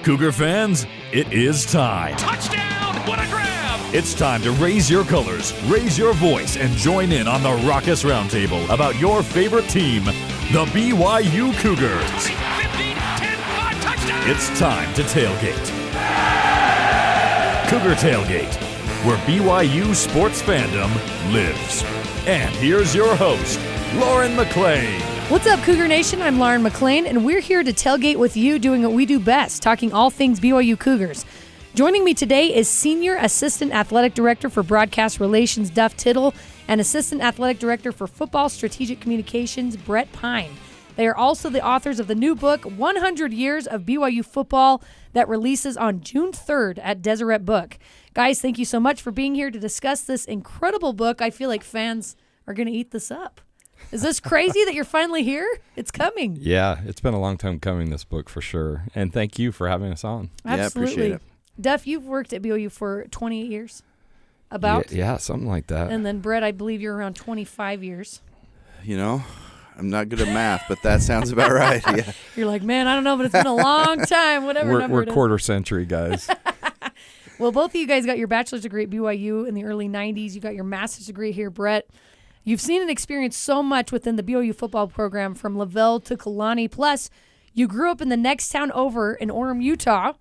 Cougar fans, it is time. Touchdown! What a grab! It's time to raise your colors, raise your voice, and join in on the Raucous Roundtable about your favorite team, the BYU Cougars. 20, 15, 10, 5, touchdown! It's time to tailgate. Cougar Tailgate, where BYU sports fandom lives. And here's your host, Lauren McClain. What's up, Cougar Nation? I'm Lauren McClain, and we're here to tailgate with you, doing what we do best, talking all things BYU Cougars. Joining me today is Senior Assistant Athletic Director for Broadcast Relations, Duff Tittle, and Assistant Athletic Director for Football Strategic Communications, Brett Pyne. They are also the authors of the new book, 100 Years of BYU Football, that releases on June 3rd at Deseret Book. Guys, thank you so much for being here to discuss this incredible book. I feel like fans are going to eat this up. Is this crazy that you're finally here? It's coming. Yeah, it's been a long time coming, this book, for sure. And thank you for having us on. Absolutely. Yeah, appreciate it. Duff, you've worked at BYU for 28 years? About? Yeah, something like that. And then, Brett, I believe you're around 25 years. You know, I'm not good at math, but that sounds about right. Yeah. You're like, man, I don't know, but it's been a long time, whatever number We're it is. quarter century guys. Well, both of you guys got your bachelor's degree at BYU in the early 90s. You got your master's degree here, Brett. You've seen and experienced so much within the BYU football program from Lavelle to Kalani. Plus, you grew up in the next town over in Orem, Utah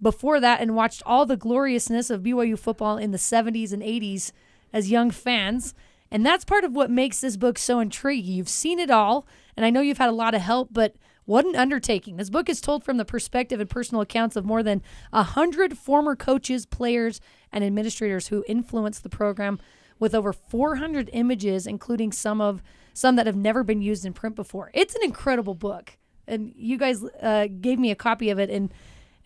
before that and watched all the gloriousness of BYU football in the 70s and 80s as young fans. And that's part of what makes this book so intriguing. You've seen it all, and I know you've had a lot of help, but what an undertaking. This book is told from the perspective and personal accounts of more than 100 former coaches, players, and administrators who influenced the program, with over 400 images, including some that have never been used in print before. It's an incredible book, and you guys gave me a copy of it, and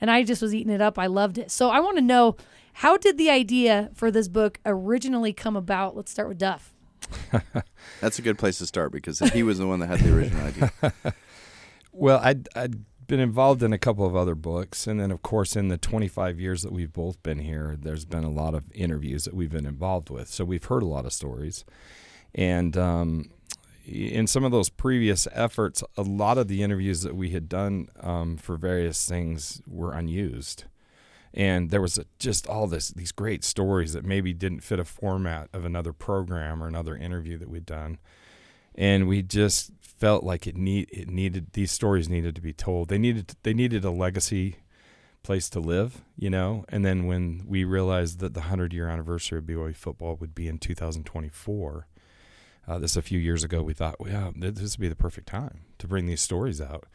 I just was eating it up. I loved it. So I want to know, how did the idea for this book originally come about? Let's start with Duff. That's a good place to start because he was the one that had the original idea. Well, I'd been involved in a couple of other books, and then, of course, in the 25 years that we've both been here, there's been a lot of interviews that we've been involved with. So we've heard a lot of stories. And in some of those previous efforts, a lot of the interviews that we had done for various things were unused. And there was just all these great stories that maybe didn't fit a format of another program or another interview that we'd done. And we just felt like these stories needed to be told. They needed a legacy place to live, you know. And then when we realized that the 100-year anniversary of BYU football would be in 2024, this a few years ago, we thought, well, this would be the perfect time to bring these stories out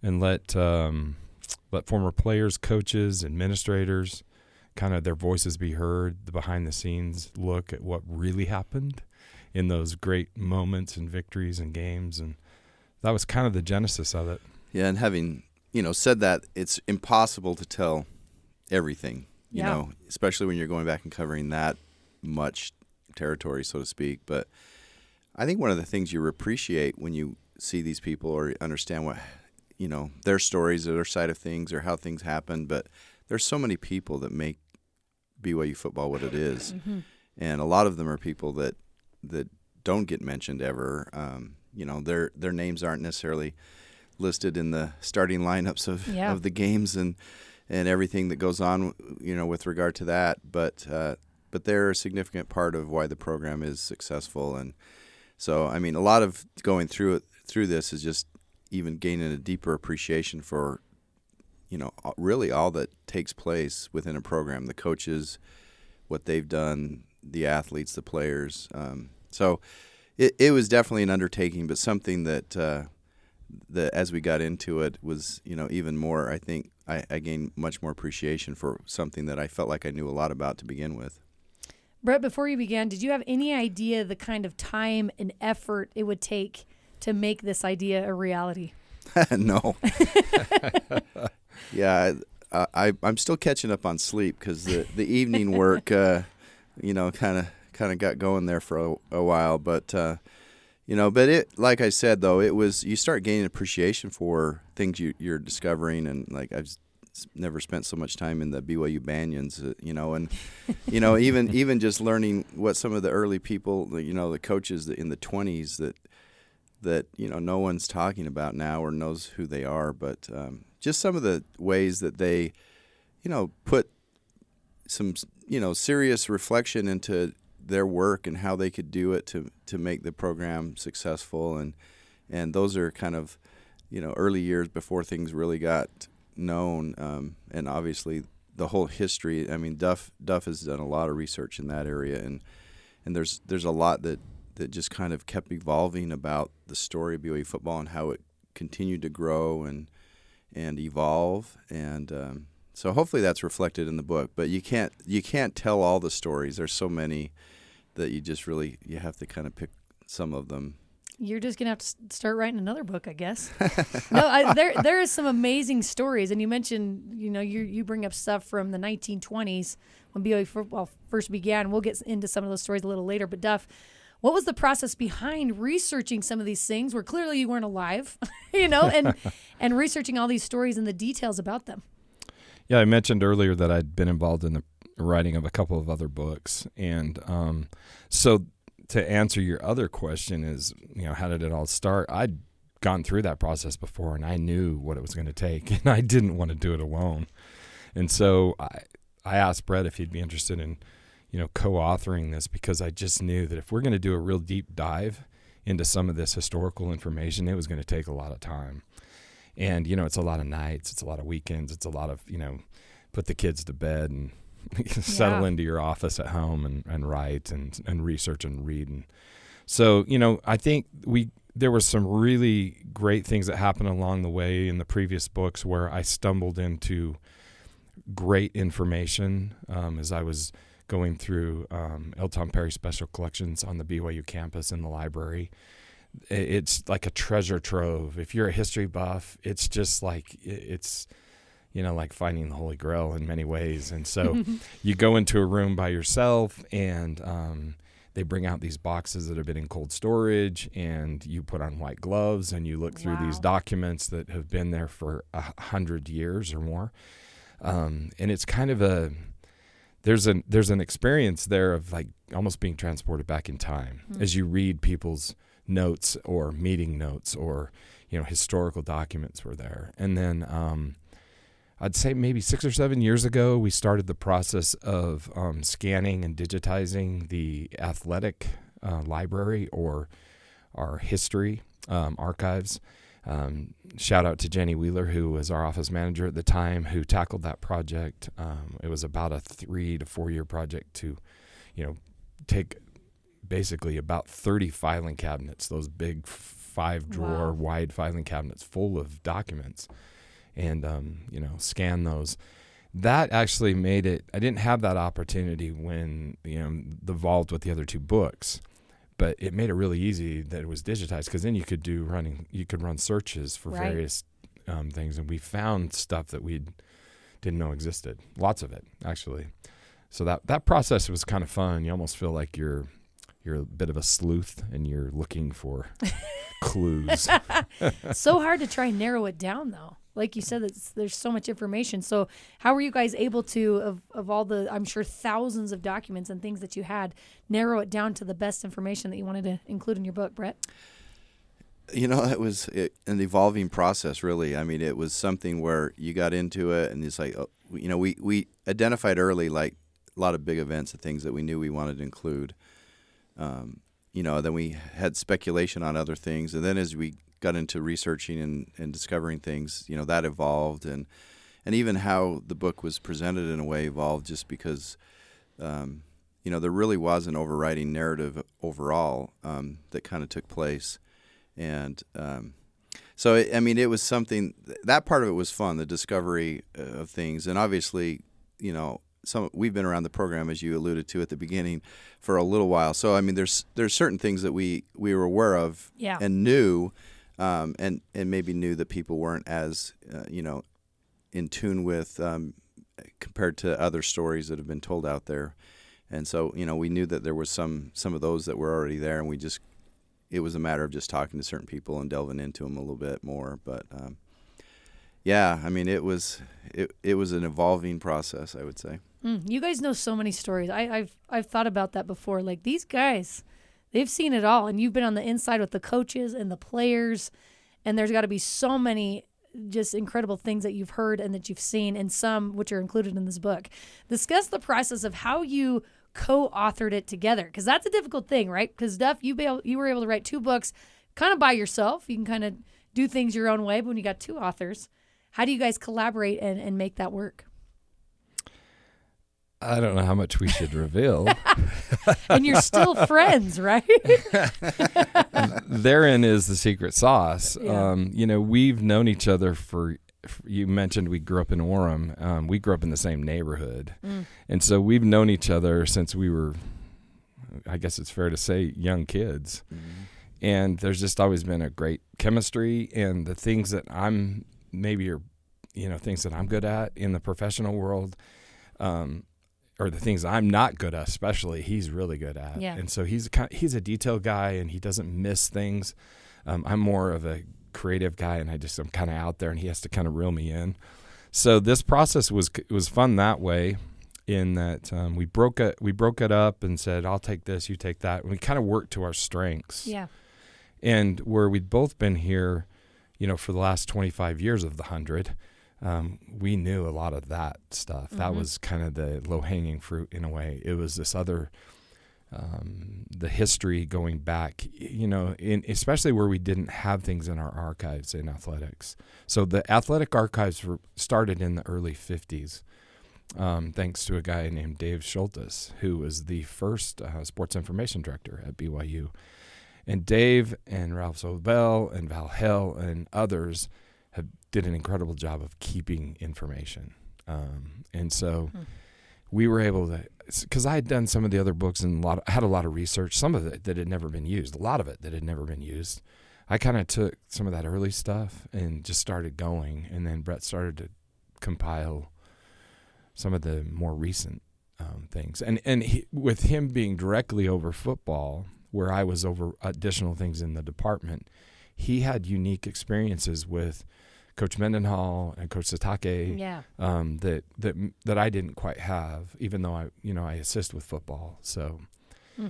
and let former players, coaches, administrators, kind of their voices be heard, the behind-the-scenes look at what really happened in those great moments and victories and games. And that was kind of the genesis of it. Yeah, and having, said that, it's impossible to tell everything, you know, especially when you're going back and covering that much territory, so to speak. But I think one of the things you appreciate when you see these people or understand what, their stories or their side of things or how things happen, but there's so many people that make BYU football what it is. Mm-hmm. And a lot of them are people that don't get mentioned ever. Their names aren't necessarily listed in the starting lineups of the games and everything that goes on, with regard to that. But they're a significant part of why the program is successful. And so, I mean, a lot of going through this is just even gaining a deeper appreciation for, really all that takes place within a program, the coaches, what they've done, the athletes, the players. So it was definitely an undertaking, but something that as we got into it was, even more, I think I gained much more appreciation for something that I felt like I knew a lot about to begin with. Brett, before you began, did you have any idea the kind of time and effort it would take to make this idea a reality? No. Yeah, I'm still catching up on sleep because the evening work, kind of got going there for a while. But but it, like I said, though, it was, you start gaining appreciation for things you're discovering, and like I've never spent so much time in the BYU Banyans, and even just learning what some of the early people, the coaches in the 20s that no one's talking about now or knows who they are, but just some of the ways that they, put some, serious reflection into their work and how they could do it to make the program successful. And those are kind of, early years before things really got known. And obviously the whole history. I mean, Duff has done a lot of research in that area, and there's a lot that just kind of kept evolving about the story of BYU football and how it continued to grow and evolve. And so hopefully that's reflected in the book. But you can't tell all the stories. There's so many that you have to kind of pick some of them. You're just gonna have to start writing another book, I guess. No, there is some amazing stories, and you mentioned, you bring up stuff from the 1920s when BYU football first began. We'll get into some of those stories a little later. But Duff, what was the process behind researching some of these things where clearly you weren't alive, and researching all these stories and the details about them? Yeah, I mentioned earlier that I'd been involved in the writing of a couple of other books, and so. To answer your other question is, how did it all start? I'd gone through that process before, and I knew what it was going to take, and I didn't want to do it alone. And so I asked Brett if he'd be interested in, co-authoring this, because I just knew that if we're going to do a real deep dive into some of this historical information, it was going to take a lot of time. And, it's a lot of nights, it's a lot of weekends, it's a lot of, put the kids to bed and settle into your office at home and write and research and read. And so, I think there were some really great things that happened along the way in the previous books where I stumbled into great information as I was going through L. Tom Perry Special Collections on the BYU campus in the library. It's like a treasure trove. If you're a history buff, it's just like it's like finding the Holy Grail in many ways. And so you go into a room by yourself, and they bring out these boxes that have been in cold storage, and you put on white gloves and you look through these documents that have been there for 100 years or more. And it's kind of there's an experience there of like almost being transported back in time as you read people's notes or meeting notes or, historical documents were there. And then, I'd say maybe 6 or 7 years ago, we started the process of scanning and digitizing the athletic library or our history archives. Shout out to Jenny Wheeler, who was our office manager at the time, who tackled that project. It was about a 3 to 4 year project to, take basically about 30 filing cabinets, those big 5-drawer wide filing cabinets full of documents, and, scan those. That actually made it, I didn't have that opportunity when, involved with the other 2 books, but it made it really easy that it was digitized, because then you could run searches for various things, and we found stuff that we didn't know existed. Lots of it, actually. So that process was kind of fun. You almost feel like you're a bit of a sleuth and you're looking for clues. So hard to try and narrow it down, though. Like you said, there's so much information. So how were you guys able to, of all the, I'm sure, thousands of documents and things that you had, narrow it down to the best information that you wanted to include in your book, Brett? It was an evolving process, really. I mean, it was something where you got into it, and it's like, we identified early, like, a lot of big events and things that we knew we wanted to include. Then we had speculation on other things, and then as we got into researching and discovering things, that evolved, and even how the book was presented in a way evolved, just because there really was an overriding narrative overall that kind of took place. And so it was something, that part of it was fun, the discovery of things. And obviously, we've been around the program, as you alluded to at the beginning, for a little while. So there's certain things that we were aware of and knew, and maybe knew that people weren't as in tune with compared to other stories that have been told out there. And so we knew that there was some of those that were already there, and it was a matter of just talking to certain people and delving into them a little bit more. But it was an evolving process, I would say. You guys know so many stories. I've thought about that before. Like, these guys, they've seen it all, and you've been on the inside with the coaches and the players, and there's got to be so many just incredible things that you've heard and that you've seen, and some which are included in this book. Discuss the process of how you co-authored it together, because that's a difficult thing, right? Because Duff, you were able to write 2 books kind of by yourself. You can kind of do things your own way, but when you got 2 authors, how do you guys collaborate and make that work? I don't know how much we should reveal. And you're still friends, right? Therein is the secret sauce. Yeah. We've known each other you mentioned we grew up in Orem. We grew up in the same neighborhood. And so we've known each other since we were, I guess it's fair to say, young kids. And there's just always been a great chemistry, and the things that I'm things that I'm good at in the professional world, or the things I'm not good at, especially, he's really good at. Yeah. And so he's a detail guy, and he doesn't miss things. I'm more of a creative guy, and I'm kind of out there, and he has to kind of reel me in. So this process was fun that way, in that we broke it up and said, I'll take this, you take that. And we kind of worked to our strengths. Yeah. And where we'd both been here, for the last 25 years of the 100, we knew a lot of that stuff. That was kind of the low-hanging fruit in a way. It was this other, the history going back, especially where we didn't have things in our archives in athletics. So the athletic archives started in the early 50s, thanks to a guy named Dave Schultes, who was the first sports information director at BYU. And Dave and Ralph Sobel and Val Hell and others did an incredible job of keeping information. And so we were able to, because I had done some of the other books and had a lot of research, some of it that had never been used, a lot of it that had never been used. I kind of took some of that early stuff and just started going. And then Brett started to compile some of the more recent things. And with him being directly over football, where I was over additional things in the department, he had unique experiences with Coach Mendenhall and Coach Satake, that I didn't quite have, even though I assist with football. So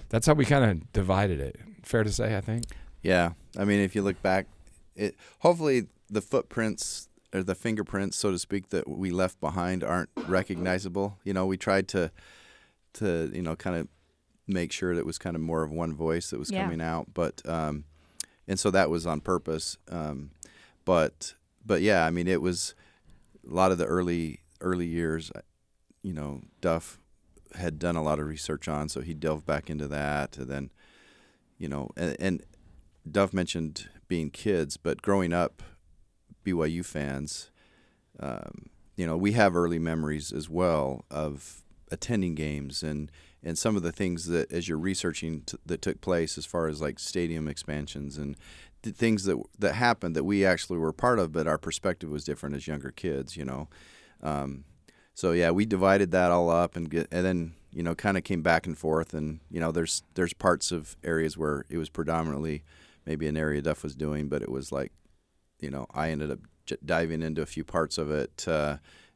that's how we kind of divided it. Fair to say, I think. Yeah, I mean, if you look back, hopefully the footprints or the fingerprints, so to speak, that we left behind aren't recognizable. We tried to kind of make sure that it was kind of more of one voice that was coming out, but and so that was on purpose. But yeah, I mean, it was a lot of the early years. Duff had done a lot of research on, so he delved back into that, and then and Duff mentioned being kids, but growing up BYU fans, we have early memories as well of attending games and some of the things that, as you're researching, that took place as far as like stadium expansions and things that happened that we actually were part of, but our perspective was different as younger kids, So yeah, we divided that all up and then kind of came back and forth, and there's parts of areas where it was predominantly maybe an area Duff was doing, but it was like I ended up diving into a few parts of it,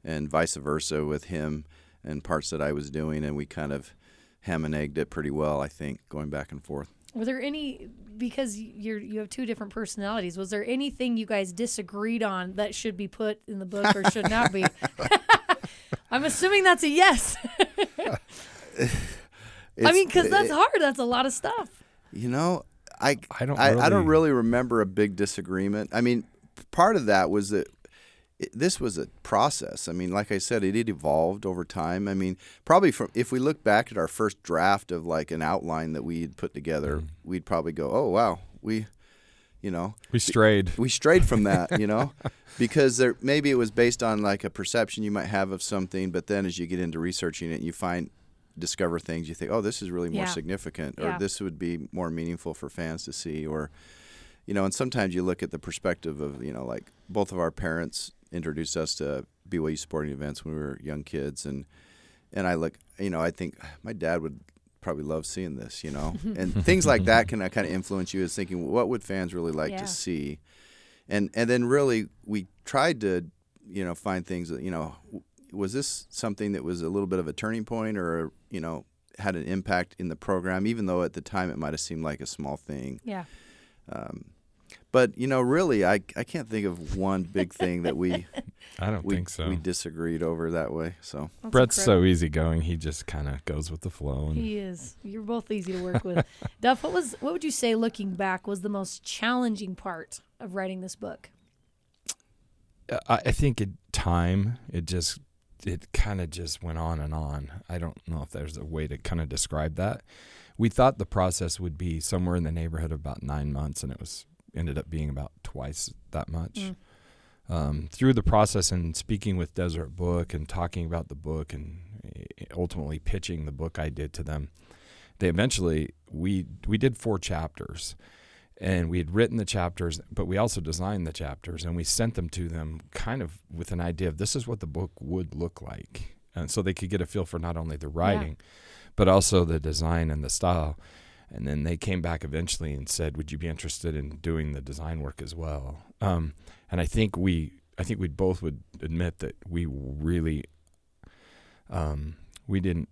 and vice versa with him and parts that I was doing, and we kind of ham and egged it pretty well, I think, going back and forth. Were there any, because you have 2 different personalities, was there anything you guys disagreed on that should be put in the book or should not be? I'm assuming that's a yes. I mean, because that's hard. That's a lot of stuff. I don't really remember a big disagreement. I mean, part of that was that this was a process. I mean, like I said, it evolved over time. I mean, probably if we look back at our first draft of like an outline that we had put together, we'd probably go, "Oh wow, we strayed. We strayed from that, because maybe it was based on like a perception you might have of something, but then as you get into researching it, you discover things you think, oh, this is really more significant, or this would be more meaningful for fans to see, or and sometimes you look at the perspective of like both of our parents introduced us to BYU sporting events when we were young kids, and I look, I think my dad would probably love seeing this, and things like that can kind of influence you as thinking, what would fans really like to see, and then really we tried to find things that was this something that was a little bit of a turning point, or had an impact in the program, even though at the time it might have seemed like a small thing. But, really, I can't think of one big thing that we think so. We disagreed over that way. So That's Brett's incredible. so easygoing. He just kind of goes with the flow. And He is. You're both easy to work with. Duff, what would you say, looking back, was the most challenging part of writing this book? I think it kind of just went on and on. I don't know if there's a way to kind of describe that. We thought the process would be somewhere in the neighborhood of about 9 months, and it ended up being about twice that much. Through the process and speaking with Deseret Book and talking about the book and ultimately pitching the book I did to them, we did 4 chapters. And we had written the chapters, but we also designed the chapters, and we sent them to them kind of with an idea of this is what the book would look like. And so they could get a feel for not only the writing, but also the design and the style. And then they came back eventually and said, would you be interested in doing the design work as well? And I think we both would admit that we really, we didn't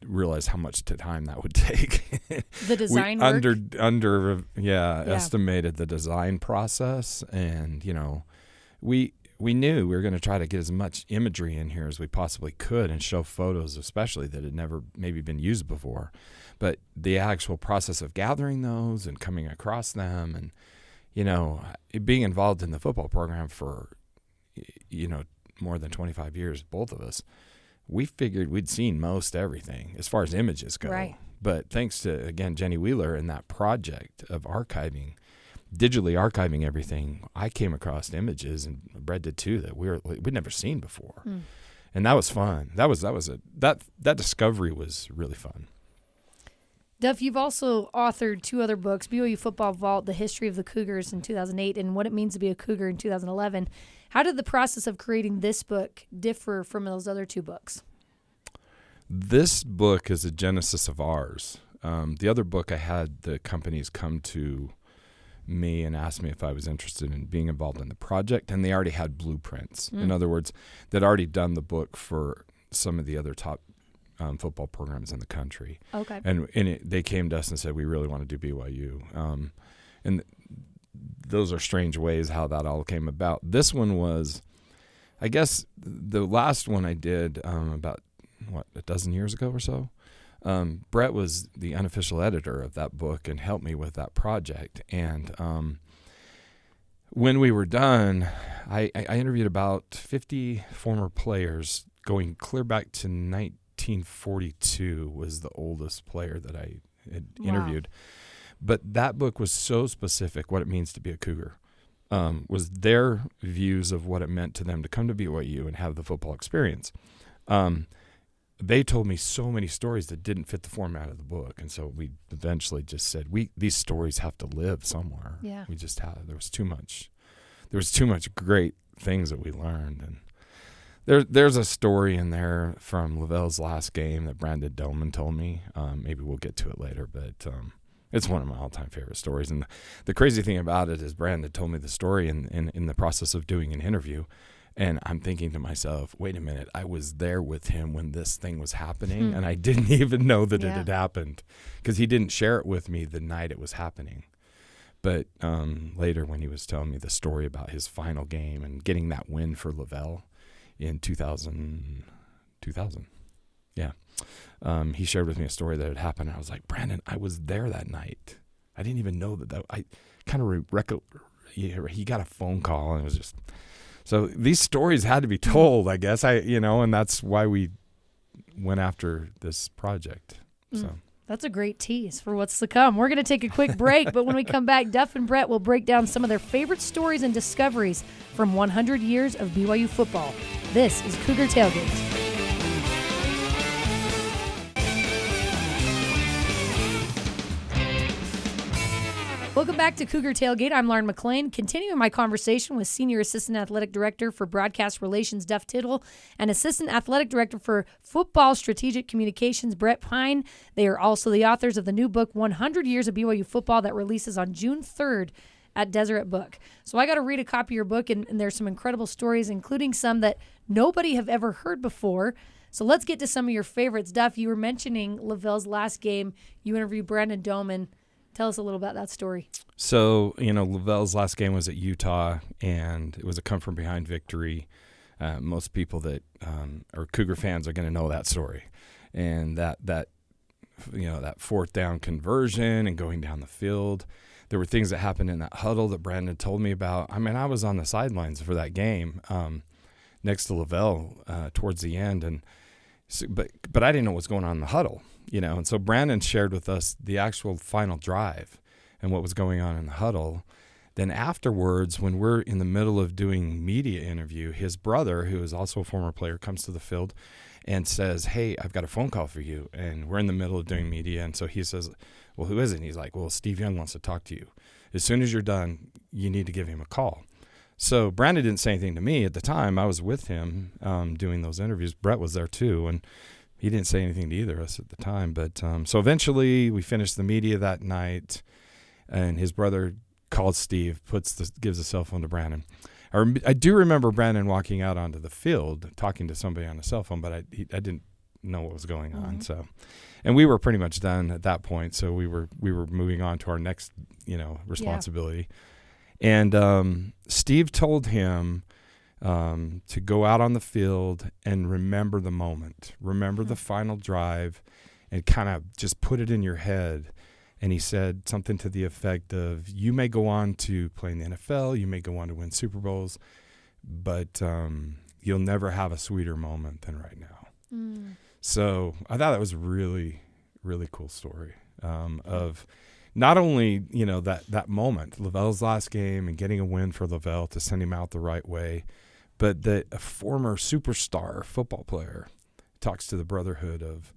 realize how much time that would take. The design work? Estimated the design process. And, we knew we were going to try to get as much imagery in here as we possibly could and show photos especially that had never maybe been used before. But the actual process of gathering those and coming across them and, being involved in the football program for, more than 25 years, both of us, we figured we'd seen most everything as far as images go. Right. But thanks to, again, Jenny Wheeler and that project of digitally archiving everything, I came across images, and Brett did too, that we'd never seen before. And that was fun. That discovery was really fun. Duff, you've also authored 2 other books, BYU Football Vault, The History of the Cougars in 2008, and What It Means to Be a Cougar in 2011. How did the process of creating this book differ from those other 2 books? This book is a genesis of ours. The other book, I had the companies come to me and asked me if I was interested in being involved in the project, and they already had blueprints. In other words, they'd already done the book for some of the other top football programs in the country. Okay. And they came to us and said, we really want to do BYU. And those are strange ways how that all came about. This one was, I guess, the last one I did about, a dozen years ago or so. Brett was the unofficial editor of that book and helped me with that project. And when we were done, I interviewed about 50 former players going clear back to 1942 was the oldest player that I had interviewed. But that book was so specific, what it means to be a Cougar, was their views of what it meant to them to come to BYU and have the football experience. They told me so many stories that didn't fit the format of the book, and so we eventually just said, these stories have to live somewhere. Yeah. We just had, there was too much great things that we learned. And there's a story in there from Lavelle's last game that Brandon Doman told me. Maybe we'll get to it later, but it's one of my all-time favorite stories. And the crazy thing about it is Brandon told me the story in the process of doing an interview. And I'm thinking to myself, wait a minute, I was there with him when this thing was happening, and I didn't even know that it had happened because he didn't share it with me the night it was happening. But later when he was telling me the story about his final game and getting that win for Lavelle in 2000, he shared with me a story that had happened. And I was like, Brandon, I was there that night. I didn't even know that I kind of he got a phone call, and it was just... So these stories had to be told, I guess, and that's why we went after this project. So That's a great tease for what's to come. We're going to take a quick break, but when we come back, Duff and Brett will break down some of their favorite stories and discoveries from 100 years of BYU football. This is Cougar Tailgate. Welcome back to Cougar Tailgate. I'm Lauren McClain, continuing my conversation with Senior Assistant Athletic Director for Broadcast Relations, Duff Tittle, and Assistant Athletic Director for Football Strategic Communications, Brett Pyne. They are also the authors of the new book, 100 Years of BYU Football, that releases on June 3rd at Deseret Book. So I got to read a copy of your book, and there's some incredible stories, including some that nobody have ever heard before. So let's get to some of your favorites. Duff, you were mentioning Lavelle's last game. You interviewed Brandon Doman. Tell us a little about that story. So, Lavelle's last game was at Utah, and it was a come-from-behind victory. Most people that are Cougar fans are going to know that story. And that fourth down conversion and going down the field. There were things that happened in that huddle that Brandon told me about. I mean, I was on the sidelines for that game next to Lavelle towards the end, and but I didn't know what was going on in the huddle, And so Brandon shared with us the actual final drive and what was going on in the huddle. Then afterwards, when we're in the middle of doing media interview, his brother, who is also a former player, comes to the field and says, "Hey, I've got a phone call for you." And we're in the middle of doing media. And so he says, "Well, who is it?" And he's like, "Well, Steve Young wants to talk to you. As soon as you're done, you need to give him a call." So Brandon didn't say anything to me at the time. I was with him doing those interviews. Brett was there too, and he didn't say anything to either of us at the time. But so eventually we finished the media that night, and his brother called Steve, gives a cell phone to Brandon. I do remember Brandon walking out onto the field talking to somebody on a cell phone, but I didn't know what was going on. So, and we were pretty much done at that point. So we were moving on to our next responsibility. Yeah. And Steve told him to go out on the field and remember the moment, remember the final drive, and kind of just put it in your head. And he said something to the effect of, you may go on to play in the NFL, you may go on to win Super Bowls, but you'll never have a sweeter moment than right now. So I thought that was a really, really cool story of not only, that moment, Lavelle's last game and getting a win for Lavelle to send him out the right way, but that a former superstar football player talks to the brotherhood of,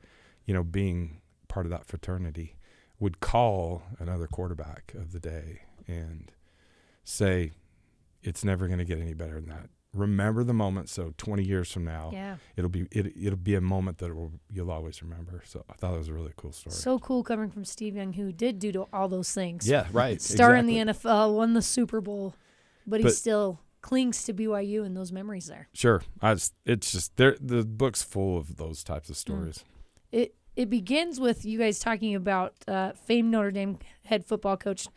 being part of that fraternity, would call another quarterback of the day and say, it's never going to get any better than that. Remember the moment, so 20 years from now, it'll be a moment that you'll always remember. So I thought it was a really cool story. So cool coming from Steve Young, who did do all those things. Yeah, right. Star in the NFL, won the Super Bowl, but he still clings to BYU and those memories there. Sure. It's just the book's full of those types of stories. It begins with you guys talking about famed Notre Dame head football coach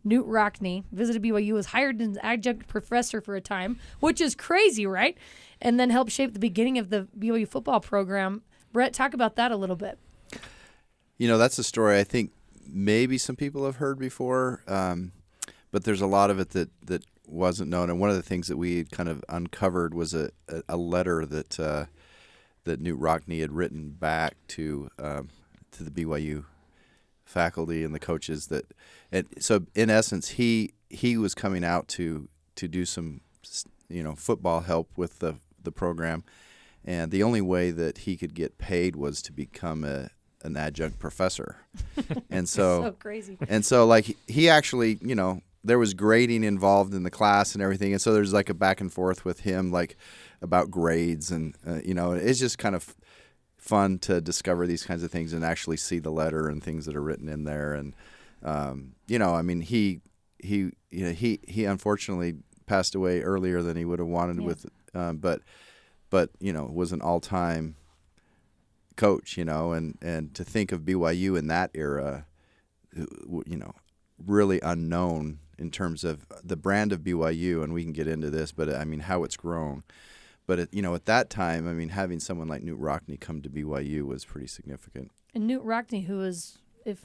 Knute Rockne, visited BYU, was hired as an adjunct professor for a time, which is crazy, right? And then helped shape the beginning of the BYU football program. Brett, talk about that a little bit. That's a story I think maybe some people have heard before, but there's a lot of it that wasn't known. And one of the things that we kind of uncovered was a letter that Knute Rockne had written back to the BYU faculty and the coaches and so in essence he was coming out to do some football help with the program, and the only way that he could get paid was to become an adjunct professor. And so crazy. And so like he actually there was grading involved in the class and everything, and so there's like a back and forth with him like about grades, and it's just kind of fun to discover these kinds of things and actually see the letter and things that are written in there. And he unfortunately passed away earlier than he would have wanted with, but was an all-time coach, and to think of BYU in that era, really unknown in terms of the brand of BYU, and we can get into this, but how it's grown. But at that time, having someone like Knute Rockne come to BYU was pretty significant. And Knute Rockne, who was, if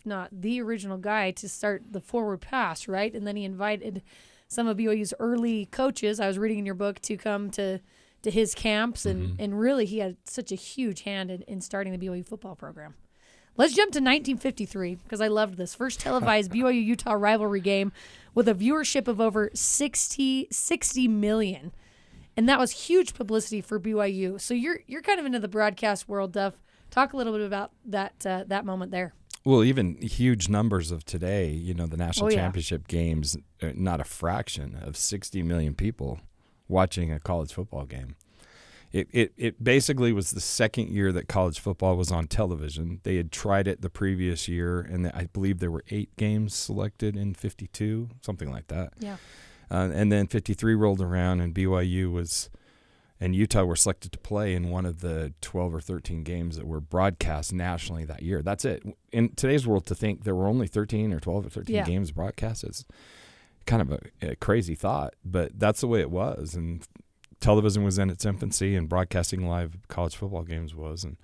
not the original guy to start the forward pass, right? And then he invited some of BYU's early coaches, I was reading in your book, to come to his camps, and really he had such a huge hand in starting the BYU football program. Let's jump to 1953, because I loved this. First televised BYU-Utah rivalry game with a viewership of over 60 million. And that was huge publicity for BYU. So you're kind of into the broadcast world, Duff. Talk a little bit about that moment there. Well, even huge numbers of today, the national championship games, not a fraction of 60 million people watching a college football game. It basically was the second year that college football was on television. They had tried it the previous year, and I believe there were 8 games selected in 52, something like that. Yeah. And then 53 rolled around, and BYU was And Utah were selected to play in one of the 12 or 13 games that were broadcast nationally that year. That's it. In today's world, to think there were only 13 or 12 or 13 games broadcast is kind of a crazy thought, but that's the way it was. And television was in its infancy, and broadcasting live college football games was. And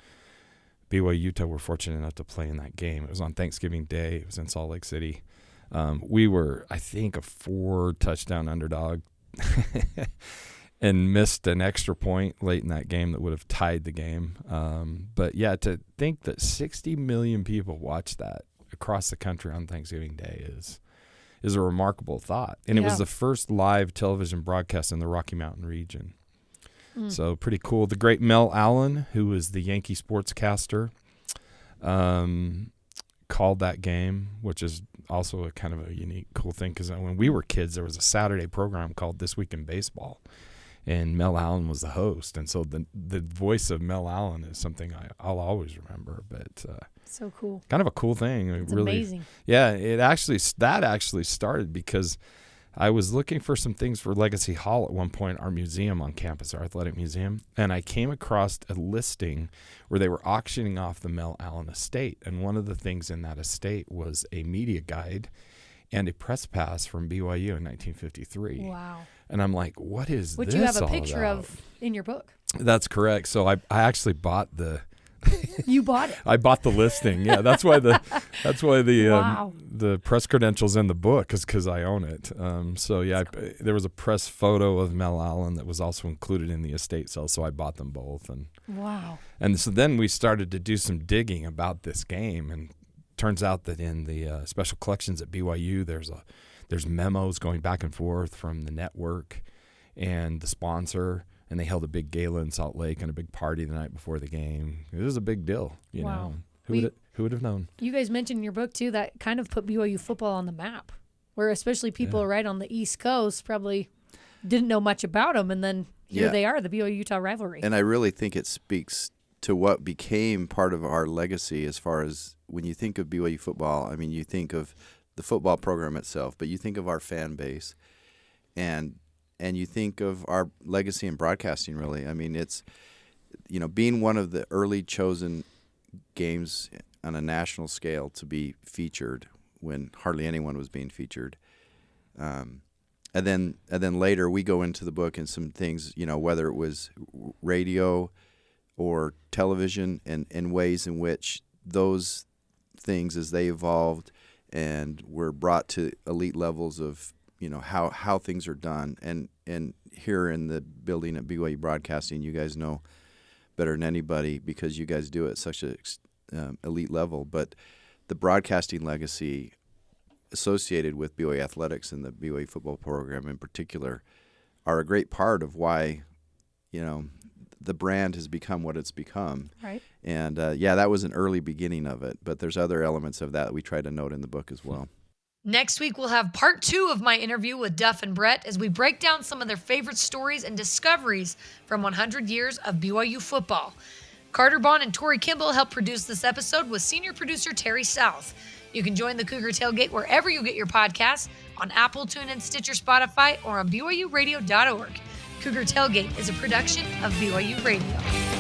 BYU Utah were fortunate enough to play in that game. It was on Thanksgiving Day. It was in Salt Lake City. We were, I think, a 4-touchdown underdog. And missed an extra point late in that game that would have tied the game. But, yeah, to think that 60 million people watched that across the country on Thanksgiving Day is a remarkable thought. And it was the first live television broadcast in the Rocky Mountain region. So pretty cool. The great Mel Allen, who was the Yankee sportscaster, called that game, which is also a kind of a unique, cool thing, because when we were kids, there was a Saturday program called This Week in Baseball. And Mel Allen was the host, and so the voice of Mel Allen is something I'll always remember. But so cool, kind of a cool thing. It's really amazing. Yeah, that actually started because I was looking for some things for Legacy Hall at one point, our museum on campus, our athletic museum, and I came across a listing where they were auctioning off the Mel Allen estate, and one of the things in that estate was a media guide and a press pass from BYU in 1953. Wow. And I'm like, what is Which this you have a all picture about? of in your book. That's correct. So I actually bought the You bought it. I bought the listing. Yeah, that's why the Wow. The press credentials in the book is because I own it. So yeah, there was a press photo of Mel Allen that was also included in the estate sale. So I bought them both. Wow. And so then we started to do some digging about this game, and turns out that in the special collections at BYU, there's memos going back and forth from the network and the sponsor. And they held a big gala in Salt Lake and a big party the night before the game. It was a big deal, you know. Who would have known? You guys mentioned in your book, too, that kind of put BYU football on the map, where especially people right on the East Coast probably didn't know much about them. And then here they are, the BYU-Utah rivalry. And I really think it speaks to what became part of our legacy as far as when you think of BYU football. I mean, you think of the football program itself, but you think of our fan base and you think of our legacy in broadcasting, really. I mean, it's, you know, being one of the early chosen games on a national scale to be featured when hardly anyone was being featured. And then later we go into the book and some things, you know, whether it was radio or television and ways in which those things, as they evolved and were brought to elite levels of, you know, how things are done. And here in the building at BYU Broadcasting, you guys know better than anybody because you guys do it at such a elite level. But the broadcasting legacy associated with BYU athletics and the BYU football program in particular are a great part of why, you know, the brand has become what it's become. Right. And, that was an early beginning of it. But there's other elements of that we try to note in the book as well. Next week, we'll have part 2 of my interview with Duff and Brett as we break down some of their favorite stories and discoveries from 100 years of BYU football. Carter Bond and Tori Kimball helped produce this episode with senior producer Terry South. You can join the Cougar Tailgate wherever you get your podcasts, on Apple, TuneIn, Stitcher, Spotify, or on BYURadio.org. Cougar Tailgate is a production of BYU Radio.